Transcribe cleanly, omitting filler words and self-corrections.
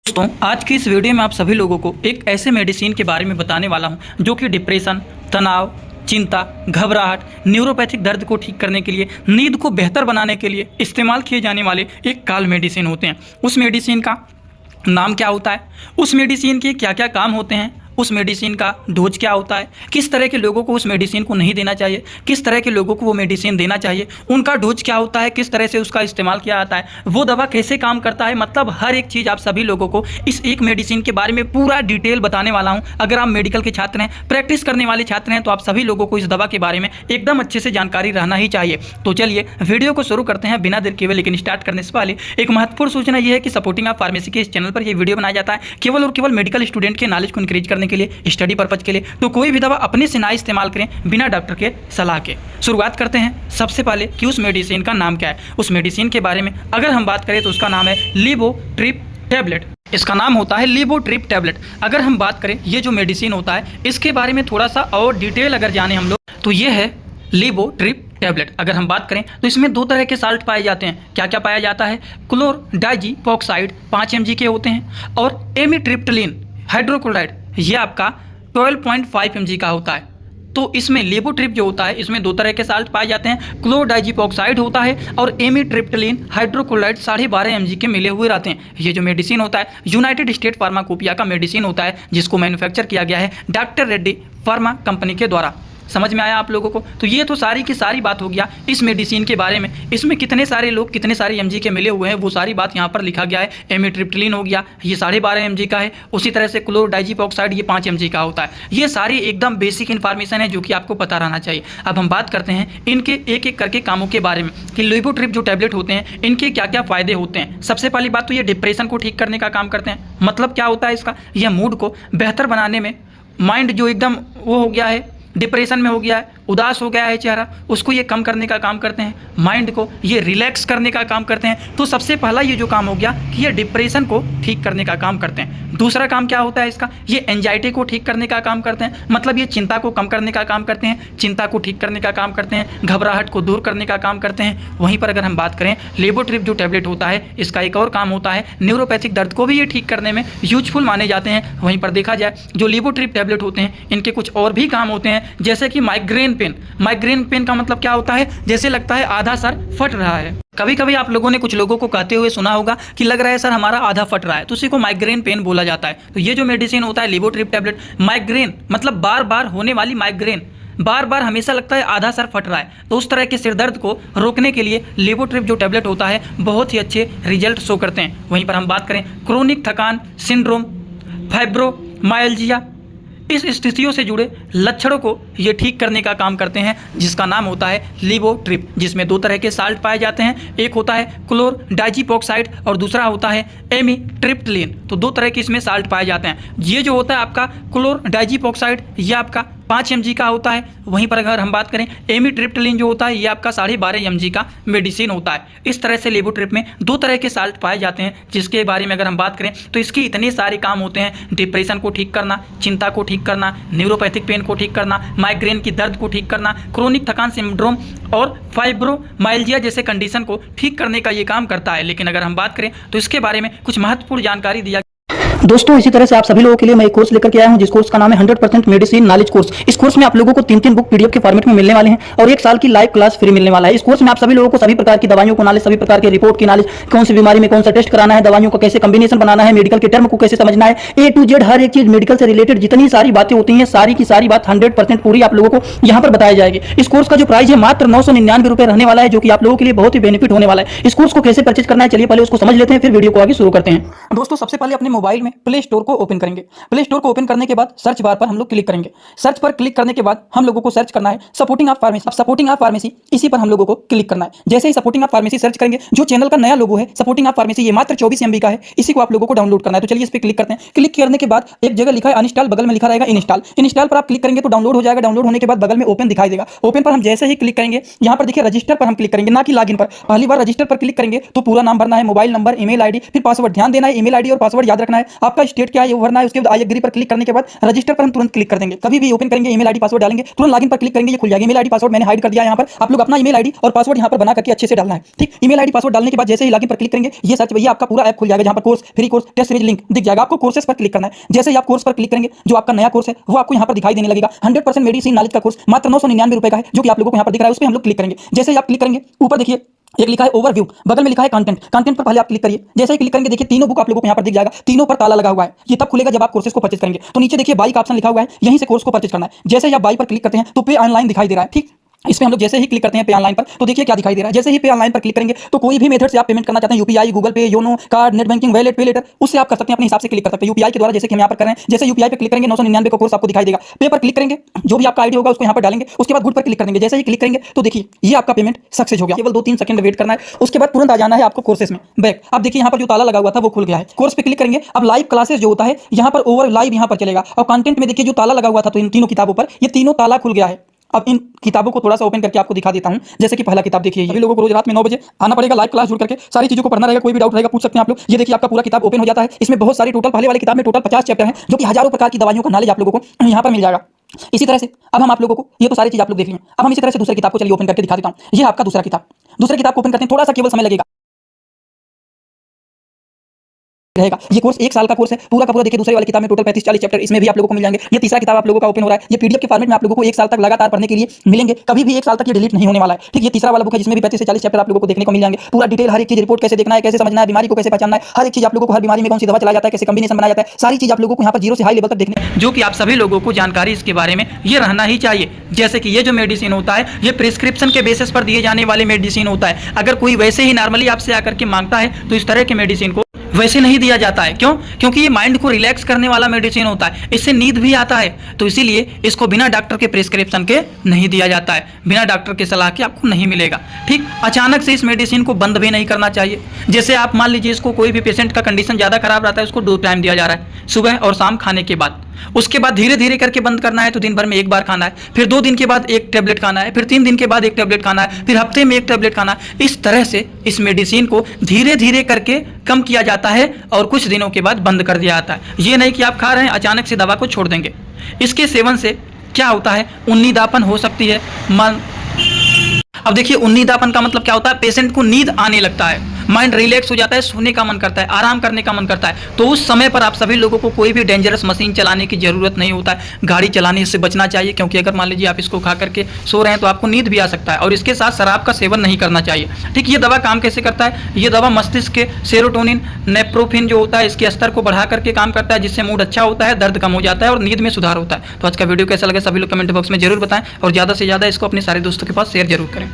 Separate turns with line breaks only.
दोस्तों आज की इस वीडियो में आप सभी लोगों को एक ऐसे मेडिसिन के बारे में बताने वाला हूं जो कि डिप्रेशन, तनाव, चिंता, घबराहट, न्यूरोपैथिक दर्द को ठीक करने के लिए, नींद को बेहतर बनाने के लिए इस्तेमाल किए जाने वाले एक काल मेडिसिन होते हैं। उस मेडिसिन का नाम क्या होता है, उस मेडिसिन के क्या क्या काम होते हैं, उस मेडिसिन का डोज क्या होता है, किस तरह के लोगों को उस मेडिसिन को नहीं देना चाहिए, किस तरह के लोगों को वो मेडिसिन देना चाहिए, उनका डोज क्या होता है, किस तरह से उसका इस्तेमाल किया जाता है, वो दवा कैसे काम करता है, मतलब हर एक चीज़ आप सभी लोगों को इस एक मेडिसिन के बारे में पूरा डिटेल बताने वाला हूँ। अगर आप मेडिकल के छात्र हैं, प्रैक्टिस करने वाले छात्र हैं, तो आप सभी लोगों को इस दवा के बारे में एकदम अच्छे से जानकारी रहना ही चाहिए। तो चलिए वीडियो को शुरू करते हैं बिना देर किए हुए। लेकिन स्टार्ट करने से पहले एक महत्वपूर्ण सूचना यह है कि सपोर्टिंग ऑफ फार्मेसी के इस चैनल पर यह वीडियो बनाया जाता है केवल और केवल मेडिकल स्टूडेंट के नॉलेज को इंक्रीज करने के लिए, स्टडी पर्पज के लिए। तो कोई भी दवा अपने से ना इस्तेमाल करें बिना डॉक्टर के सलाह के। शुरुआत करते हैं सबसे पहले कि उस मेडिसिन का नाम क्या है। उस मेडिसिन के बारे में अगर हम बात करें तो उसका नाम है लिवोट्रिप टैबलेट। इसका नाम होता है लिवोट्रिप टैबलेट। अगर हम बात करें ये जो मेडिसिन होता है इसके बारे में थोड़ा सा और डिटेल अगर जाने हम लोग तो ये है लिवोट्रिप टैबलेट। अगर हम बात करें तो इसमें दो तरह के साल्ट पाए जाते हैं। क्या क्या पाया जाता है? क्लोरडाइजीपॉक्साइड 5 mg के होते हैं और एमिट्रिप्टिलिन हाइड्रोक्लोराइड ये आपका 12.5 mg का होता है। तो इसमें लिवोट्रिप जो होता है इसमें दो तरह के साल्ट पाए जाते हैं। क्लोरडाइजीपॉक्साइड होता है और एमिट्रिप्टिलिन हाइड्रोक्लोराइड 12.5 mg के मिले हुए रहते हैं। ये जो मेडिसिन होता है यूनाइटेड स्टेट फार्माकोपिया का मेडिसिन होता है जिसको मैन्युफैक्चर किया गया है डॉक्टर रेड्डी फार्मा कंपनी के द्वारा। समझ में आया आप लोगों को? तो ये तो सारी की सारी बात हो गया इस मेडिसिन के बारे में। इसमें कितने सारे लोग कितने सारे mg के मिले हुए हैं वो सारी बात यहाँ पर लिखा गया है। एमिट्रिप्टिलिन हो गया ये 12.5 mg का है, उसी तरह से क्लोरडाइजीपॉक्साइड ये 5 mg का होता है। ये सारी एकदम बेसिक इन्फॉर्मेशन है जो कि आपको पता रहना चाहिए। अब हम बात करते हैं इनके एक एक करके कामों के बारे में कि लिवोट्रिप जो टैबलेट होते हैं इनके क्या क्या फ़ायदे होते हैं। सबसे पहली बात तो ये डिप्रेशन को ठीक करने का काम करते हैं। मतलब क्या होता है इसका? यह मूड को बेहतर बनाने में, माइंड जो एकदम वो हो गया है, डिप्रेशन में हो गया है, उदास हो गया है चेहरा, उसको ये कम करने का काम करते हैं। माइंड को ये रिलैक्स करने का काम करते हैं। तो सबसे पहला ये जो काम हो गया कि ये डिप्रेशन को ठीक करने का काम करते हैं। दूसरा काम क्या होता है इसका? ये एंजाइटी को ठीक करने का काम करते हैं। मतलब ये चिंता को कम करने का काम करते हैं, चिंता को ठीक करने का काम करते हैं, घबराहट को दूर करने का काम करते हैं। वहीं पर अगर हम बात करें लिवोट्रिप जो टैबलेट होता है इसका एक और काम होता है न्यूरोपैथिक दर्द को भी ये ठीक करने में यूजफुल माने जाते हैं। वहीं पर देखा जाए जो लिवोट्रिप टैबलेट होते हैं इनके कुछ और भी काम होते हैं, जैसे कि माइग्रेन पेन। माइग्रेन पेन का मतलब क्या होता है? जैसे लगता है आधा सर फट रहा है। कभी कभी आप लोगों ने कुछ लोगों को कहते हुए सुना होगा कि लग रहा है सर हमारा आधा फट रहा है, तो उसी को माइग्रेन पेन बोला जाता है। तो ये जो मेडिसिन होता है लिवोट्रिप टैबलेट, माइग्रेन मतलब बार बार होने वाली माइग्रेन, बार बार हमेशा लगता है आधा सर फट रहा है, तो उस तरह के सिरदर्द को रोकने के लिए लिवोट्रिप जो टैबलेट होता है बहुत ही अच्छे रिजल्ट शो करते हैं। वहीं पर हम बात करें क्रोनिक थकान सिंड्रोम, फाइब्रोमाइल्जिया, इस स्थितियों से जुड़े लक्षणों को ये ठीक करने का काम करते हैं, जिसका नाम होता है लिवोट्रिप, जिसमें दो तरह के साल्ट पाए जाते हैं। एक होता है क्लोरडाइजीपॉक्साइड और दूसरा होता है एमिट्रिप्टिलिन। तो दो तरह के इसमें साल्ट पाए जाते हैं। ये जो होता है आपका क्लोरडाइजीपॉक्साइड ये आपका 5 mg का होता है। वहीं पर अगर हम बात करें एमिट्रिप्टिलिन जो होता है ये आपका 12.5 mg का मेडिसिन होता है। इस तरह से लिवोट्रिप में दो तरह के साल्ट पाए जाते हैं, जिसके बारे में अगर हम बात करें तो इसके इतने सारे काम होते हैं। डिप्रेशन को ठीक करना, चिंता को ठीक करना, न्यूरोपैथिक पेन को ठीक करना, माइग्रेन की दर्द को ठीक करना, क्रोनिक थकान सिंड्रोम और फाइब्रोमाइल्जिया जैसे कंडीशन को ठीक करने का ये काम करता है। लेकिन अगर हम बात करें तो इसके बारे में कुछ महत्वपूर्ण जानकारी दिया।
दोस्तों इसी तरह से आप सभी लोगों के लिए मैं एक कोर्स लेकर के आया हूं जिस कोर्स का नाम है 100% मेडिसिन नॉलेज कोर्स। इस कोर्स में आप लोगों को 3 बुक पीडीएफ के फॉर्मेट में मिलने वाले हैं और 1 साल की लाइव क्लास फ्री मिलने वाला है। इस कोर्स में आप सभी लोगों को सभी प्रकार की दवाइयों को नॉलेज, सभी प्रकार के रिपोर्ट की नॉलेज, कौन सी बीमारी में कौन सा टेस्ट कराना है, दवाइयों का कैसे कॉम्बिनेशन बनाना है, मेडिकल के टर्म को कैसे समझना है, A to Z हर एक चीज मेडिकल से रिलेटेड जितनी सारी बातें होती हैं सारी की सारी बात 100% पूरी आप लोगों को यहाँ पर बताई जाएगी। इस कोर्स का जो प्राइस है मात्र 999 रुपए रहने वाला है, जो कि आप लोगों के लिए बहुत ही बेनिफिट होने वाला है। इस कोर्स को कैसे परचेज करना है चलिए पहले उसको समझ लेते हैं, फिर वीडियो को आगे शुरू करते हैं। दोस्तों सबसे पहले अपने मोबाइल में प्ले स्टोर को ओपन करेंगे। प्ले स्टोर को ओपन करने के बाद सर्च बार पर हम लोग क्लिक करेंगे। सर्च पर क्लिक करने के बाद हम लोगों को सर्च करना है सपोर्टिंग ऑफ फार्मेसी। अब सपोर्टिंग ऑफ फार्मेसी इसी पर हम लोगों को क्लिक करना है। जैसे ही सपोर्टिंग ऑफ फार्मेसी सर्च करेंगे, जो चैनल का नया लोगो है सपोर्टिंग ऑफ फार्मेसी ये मात्र 24 MB का है, इसी को आप लोगों को डाउनलोड करना है। तो चलिए इस पर क्लिक करते हैं। क्लिक करने के बाद एक जगह लिखा है अनइंस्टॉल, बगल में लिखा रहेगा इंस्टॉल। इंस्टॉल पर आप क्लिक करेंगे तो डाउनलोड हो जाएगा। डाउनलोड होने के बाद बगल में ओपन दिखाई देगा। ओपन पर हम जैसे ही क्लिक करेंगे यहाँ पर देखिए रजिस्टर पर हम क्लिक करेंगे, ना कि लॉगिन पर। पहली बार रजिस्टर पर क्लिक करेंगे तो पूरा नाम भरना है, मोबाइल नंबर, ईमेल आईडी, फिर पासवर्ड। ध्यान देना है ईमेल आईडी और पासवर्ड याद रखना है। आपका स्टेट क्या है ये भरना है। उसके बाद आई एग्री पर क्लिक करने के बाद रजिस्टर पर हम तुरंत क्लिक कर देंगे। कभी भी ओपन करेंगे ईमेल आईडी पासवर्ड डालेंगे, तुरंत लॉगिन पर क्लिक करेंगे, ये खुल जाएगा। ईमेल आईडी पासवर्ड मैंने हाइड कर दिया है यहाँ पर। आप लोग अपना ईमेल आईडी और पासवर्ड यहाँ पर बना करके अच्छे से डालना है, ठीक। ईमेल आईडी पासवर्ड डालने के बाद जैसे ही लॉगिन पर क्लिक करेंगे ये सर्च भैया आपका पूरा ऐप खुल जाएगा, जहाँ पर course, free course, test series link दिख जाएगा। आपको कोर्सेस पर क्लिक करना है। जैसे ही आप कोर्स पर क्लिक करेंगे जो आपका नया कोर्स है वो आपको यहाँ पर दिखाई देने लगेगा। 100% मेडिसिन नॉलेज का कोर्स मात्र 999 रुपए का है, जो कि आप लोगों को यहाँ पर दिख रहा है। उस पर हम लोग क्लिक करेंगे। जैसे ही आप क्लिक करेंगे ऊपर देखिए एक लिखा है ओवरव्यू, बगल में लिखा है कंटेंट। कंटेंट पर पहले आप क्लिक करिए। जैसे ही क्लिक करेंगे देखिए तीनों बुक आप लोगों को यहाँ पर दिख जाएगा। तीनों पर ताला लगा हुआ है। ये तब खुलेगा जब आप कोर्सेज को परचेज करेंगे। तो नीचे देखिए बाई का ऑप्शन लिखा हुआ है, यहीं से कोर्स को परचेज करना है। जैसे ही आप बाई पर क्लिक करते हैं तो पे ऑनलाइन दिखाई दे रहा है, ठीक। इस पे हम लोग जैसे ही क्लिक करते हैं पे ऑनलाइन पर तो देखिए क्या दिखाई दे रहा है। जैसे ही पे ऑनलाइन पर क्लिक करेंगे तो कोई भी मेथड से आप पेमेंट करना चाहते हैं, यूपीआई, गूगल पे, YONO, card, net banking, wallet, पे लेटर, उससे आप कर सकते हैं। अपने हिसाब से क्लिक कर सकते हैं यूपीआई के द्वारा, जैसे कि हम यहाँ पर कर रहे हैं। जैसे यूपीआई पे क्लिक करेंगे 999 का कोर्स आपको दिखाई देगा। पे पर क्लिक करेंगे, जो भी आपका आईडी होगा उसको यहाँ पर डालेंगे। उसके बाद गुड पर क्लिक कर देंगे। जैसे ही क्लिक करेंगे तो देखिए ये आपका पेमेंट सक्सेस हो गया। केवल 2-3 सेकंड वेट करना है, उसके बाद तुरंत आ जाना है आपको कोर्सेज में बैक। अब देखिए यहाँ पर जो ताला लगा हुआ था वो खुल गया है। कोर्स पे क्लिक करेंगे। अब लाइव क्लासेस जो होता है यहाँ पर ओवर लाइव यहाँ पर चलेगा। और कंटेंट में देखिए जो ताला लगा हुआ था तो इन तीनों किताबों पर ये तीनों ताला खुल गया है। अब इन किताबों को थोड़ा सा ओपन करके आपको दिखा देता हूं। जैसे कि पहला किताब देखिए, सभी लोगों को रोज रात में 9 बजे आना पड़ेगा, लाइव क्लास जुड़ करके सारी चीजों को पढ़ना रहेगा। कोई भी डाउट रहेगा पूछ सकते हैं आप लोग। ये देखिए आपका पूरा किताब ओपन हो जाता है। इसमें बहुत सारी टोटल पहले वाली किताब में टोटल 50 चैप्टर हैं, जो कि हजारों प्रकार की दवाइयों का नॉलेज आप लोगों को यहाँ पर मिल जाएगा। इसी तरह से अब हम आप लोगों को ये तो सारी चीज आप लोग देख लिए। अब हम इसी तरह से दूसरी किताब को चलिए ओपन करके दिखा देता हूँ। ये आपका दूसरा किताब। दूसरी किताब को ओपन करते हैं, थोड़ा सा केवल समय लगेगा रहेगा। ये कोर्स 1 साल का कोर्स है पूरा का पूरा। देखिए दूसरी वाली किताब में टोटल 35-40 चैप्टर इसमें भी आप लोगों को मिल जाएंगे। ये तीसरा किताब आप लोगों का ओपन हो रहा है। ये पीडीएफ के फॉर्मेट में आप लोगों को 1 साल तक लगातार पढ़ने के लिए मिलेंगे। कभी भी 1 साल तक ये डिलीट नहीं होने वाला है, ठीक। ये तीसरा वाला बुक है जिसमें भी 35 से 40 चैप्टर आप लोगों को देखने को मिल जाएंगे। पूरा डिटेल हर एक चीज, रिपोर्ट कैसे देखना है, कैसे समझना है, बीमारी को कैसे पहचानना है, हर एक चीज आप लोगों को, हर बीमारी में कौन सी दवा चलाया जाता है, कैसे कॉम्बिनेशन बनाया जाता है, सारी चीज आप लोगों को यहाँ पर 0 से हाई लेवल तक देखने,
जो कि आप सभी लोगों को जानकारी इसके बारे में ये रहना ही चाहिए। जैसे कि ये जो मेडिसिन होता है ये प्रिस्क्रिप्शन के बेसिस पर दिए जाने वाले मेडिसिन होता है। अगर कोई वैसे ही नॉर्मली आपसे आकर के मांगता है तो इस तरह के मेडिसिन को वैसे नहीं दिया जाता है। क्यों? क्योंकि ये माइंड को रिलैक्स करने वाला मेडिसिन होता है, इससे नींद भी आता है। तो इसीलिए इसको बिना डॉक्टर के प्रिस्क्रिप्शन के नहीं दिया जाता है, बिना डॉक्टर की सलाह के आपको नहीं मिलेगा, ठीक। अचानक से इस मेडिसिन को बंद भी नहीं करना चाहिए। जैसे आप मान लीजिए इसको कोई भी पेशेंट का कंडीशन ज़्यादा खराब रहता है, उसको 2 टाइम दिया जा रहा है, सुबह और शाम खाने के बाद। उसके बाद धीरे धीरे करके बंद करना है, तो दिन भर में 1 बार खाना है, फिर 2 दिन के बाद 1 टैबलेट खाना है, फिर 3 दिन के बाद 1 टैबलेट खाना है, फिर हफ्ते में 1 टैबलेट खाना है। इस तरह से इस मेडिसिन को धीरे धीरे करके कम किया जाता है और कुछ दिनों के बाद बंद कर दिया जाता है। ये नहीं कि आप खा रहे हैं अचानक से दवा को छोड़ देंगे। इसके सेवन से क्या होता है, उन्नीदापन हो सकती है। अब देखिए उन्नीदापन का मतलब क्या होता है, पेशेंट को नींद आने लगता है, माइंड रिलैक्स हो जाता है, सोने का मन करता है, आराम करने का मन करता है। तो उस समय पर आप सभी लोगों को कोई भी डेंजरस मशीन चलाने की जरूरत नहीं होता है। गाड़ी चलाने से बचना चाहिए, क्योंकि अगर मान लीजिए आप इसको खा करके सो रहे हैं तो आपको नींद भी आ सकता है। और इसके साथ शराब का सेवन नहीं करना चाहिए, ठीक। ये दवा काम कैसे करता है, ये दवा मस्तिष्क के सेरोटोनिन, नेप्रोफिन जो होता है इसके स्तर को बढ़ा करके काम करता है, जिससे मूड अच्छा होता है, दर्द कम हो जाता है और नींद में सुधार होता है। तो आज का वीडियो कैसा लगा सभी लोग कमेंट बॉक्स में जरूर बताएं और ज़्यादा से ज़्यादा इसको अपने सारे दोस्तों के पास शेयर जरूर करें।